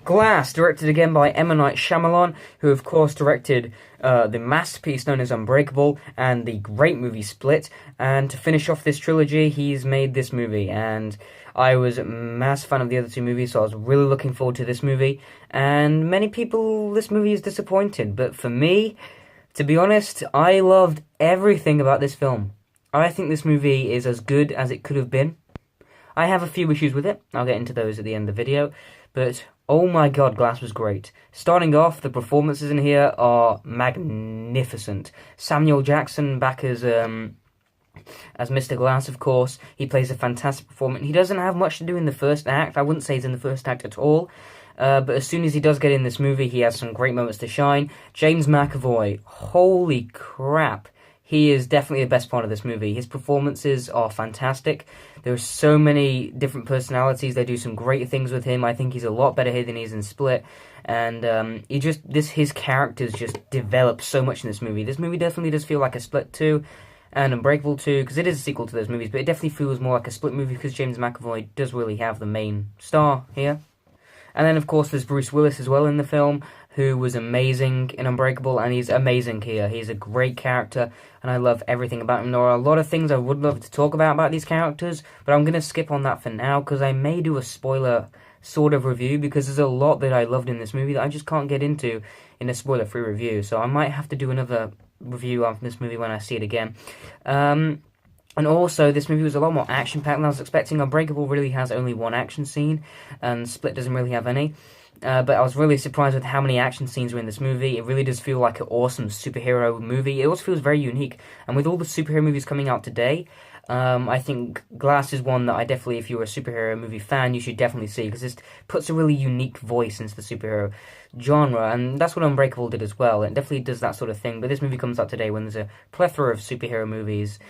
Glass, directed again by M. Night Shyamalan, who of course directed the masterpiece known as Unbreakable and the great movie Split. And to finish off this trilogy, he's made this movie. And I was a massive fan of the other two movies, so I was really looking forward to this movie. And many people, this movie is disappointed. But for me, to be honest, I loved everything about this film. I think this movie is as good as it could have been. I have a few issues with it. I'll get into those at the end of the video. But oh my god, Glass was great. Starting off, the performances in here are magnificent. Samuel Jackson back as Mr. Glass, of course. He plays a fantastic performance. He doesn't have much to do in the first act. I wouldn't say he's in the first act at all. But as soon as he does get in this movie, he has some great moments to shine. James McAvoy, holy crap. He is definitely the best part of this movie. His performances are fantastic. There are so many different personalities. They do some great things with him. I think he's a lot better here than he is in Split. And his characters just develop so much in this movie. This movie definitely does feel like a Split 2 and Unbreakable 2, because it is a sequel to those movies, but it definitely feels more like a Split movie because James McAvoy does really have the main star here. And then, of course, there's Bruce Willis as well in the film, who was amazing in Unbreakable, and he's amazing here. He's a great character, and I love everything about him. There are a lot of things I would love to talk about these characters, but I'm going to skip on that for now, because I may do a spoiler sort of review, because there's a lot that I loved in this movie that I just can't get into in a spoiler-free review. So I might have to do another review of this movie when I see it again. And also, this movie was a lot more action-packed than I was expecting. Unbreakable really has only one action scene, and Split doesn't really have any. But I was really surprised with how many action scenes were in this movie. It really does feel like an awesome superhero movie. It also feels very unique. And with all the superhero movies coming out today, I think Glass is one that I definitely, if you're a superhero movie fan, you should definitely see, because it puts a really unique voice into the superhero genre, and that's what Unbreakable did as well. It definitely does that sort of thing, but this movie comes out today when there's a plethora of superhero movies.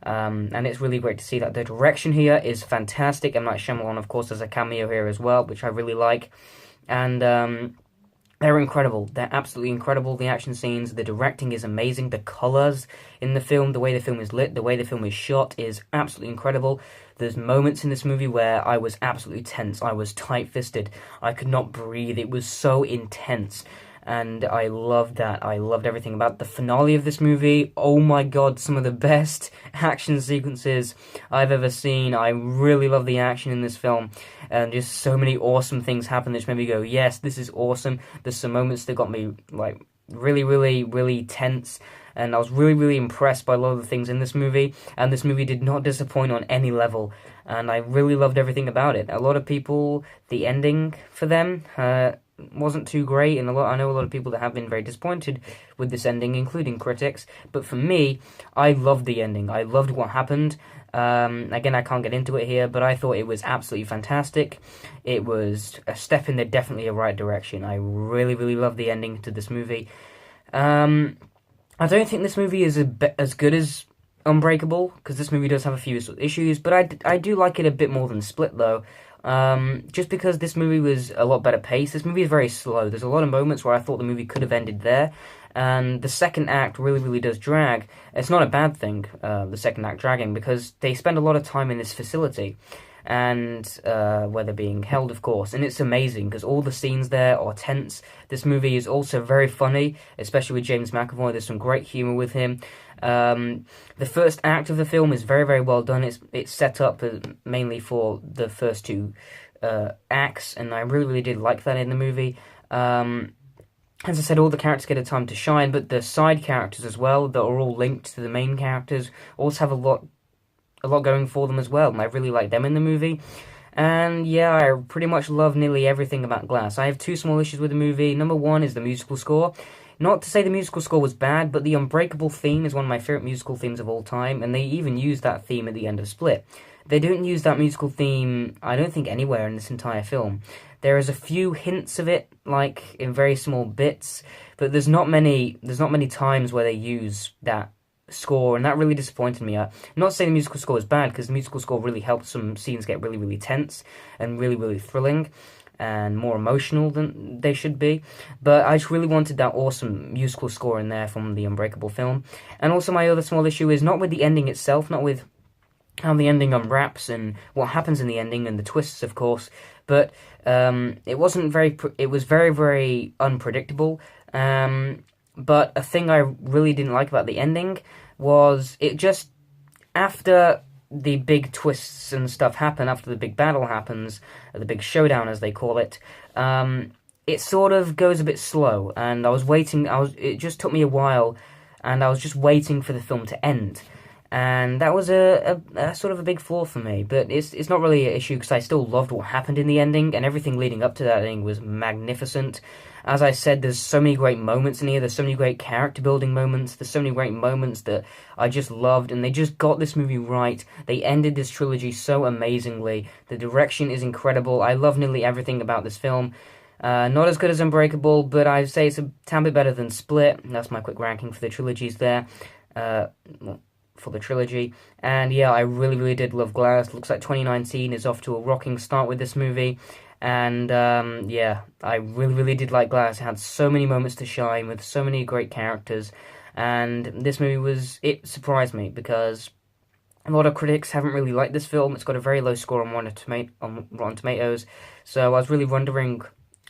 And it's really great to see that. The direction here is fantastic. M. Night Shyamalan, of course, has a cameo here as well, which I really like. And they're incredible. They're absolutely incredible. The action scenes, the directing is amazing. The colours in the film, the way the film is lit, the way the film is shot is absolutely incredible. There's moments in this movie where I was absolutely tense. I was tight-fisted. I could not breathe. It was so intense. And I loved that. I loved everything about the finale of this movie. Oh my god, some of the best action sequences I've ever seen. I really love the action in this film. And just so many awesome things happen that just made me go, yes, this is awesome. There's some moments that got me, like, really, really, really tense. And I was really, really impressed by a lot of the things in this movie. And this movie did not disappoint on any level. And I really loved everything about it. A lot of people, the ending for them wasn't too great, and I know a lot of people that have been very disappointed with this ending, including critics. But for me, I loved the ending. I loved what happened. Again, I can't get into it here, but I thought it was absolutely fantastic. It was a step in the definitely a right direction. I really, really loved the ending to this movie. I don't think this movie is as good as Unbreakable, because this movie does have a few issues, but I do like it a bit more than Split, though. Just because this movie was a lot better paced. This movie is very slow. There's a lot of moments where I thought the movie could have ended there, and the second act really, really does drag. It's not a bad thing, the second act dragging, because they spend a lot of time in this facility, and where they're being held, of course, and it's amazing, because all the scenes there are tense. This movie is also very funny, especially with James McAvoy. There's some great humour with him. The first act of the film is very, very well done. It's set up mainly for the first two acts, and I really, really did like that in the movie. As I said, all the characters get a time to shine, but the side characters as well, that are all linked to the main characters, also have a lot going for them as well, and I really like them in the movie. And yeah, I pretty much love nearly everything about Glass. I have two small issues with the movie. Number one is the musical score. Not to say the musical score was bad, but the Unbreakable theme is one of my favourite musical themes of all time, and they even use that theme at the end of Split. They don't use that musical theme, I don't think, anywhere in this entire film. There is a few hints of it, like in very small bits, but there's not many times where they use that score, and that really disappointed me. I'm not saying the musical score is bad, because the musical score really helped some scenes get really, really tense and really, really thrilling and more emotional than they should be, but I just really wanted that awesome musical score in there from the Unbreakable film. And also my other small issue is not with the ending itself, not with how the ending unwraps and what happens in the ending and the twists, of course. But it wasn't very. It was very, very unpredictable. But a thing I really didn't like about the ending was it just after the big twists and stuff happen, after the big battle happens, the big showdown as they call it. It sort of goes a bit slow, and I was waiting. It just took me a while, and I was just waiting for the film to end. And that was a sort of a big flaw for me, but it's not really an issue because I still loved what happened in the ending, and everything leading up to that ending was magnificent. As I said, there's so many great moments in here, there's so many great character building moments, there's so many great moments that I just loved, and they just got this movie right. They ended this trilogy so amazingly. The direction is incredible. I love nearly everything about this film. Not as good as Unbreakable, but I'd say it's a tad bit better than Split. That's my quick ranking for the trilogies there. For the trilogy. And yeah, I really, really did love Glass. Looks like 2019 is off to a rocking start with this movie. And yeah, I really, really did like Glass. It had so many moments to shine with so many great characters. And this movie it surprised me because a lot of critics haven't really liked this film. It's got a very low score on Rotten Tomatoes. So I was really wondering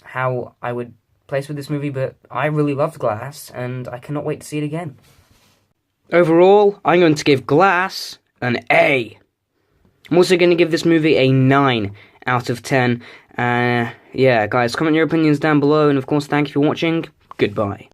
how I would place with this movie, but I really loved Glass, and I cannot wait to see it again. Overall, I'm going to give Glass an A. I'm also going to give this movie a 9 out of 10. Yeah, guys, comment your opinions down below, and of course, thank you for watching. Goodbye.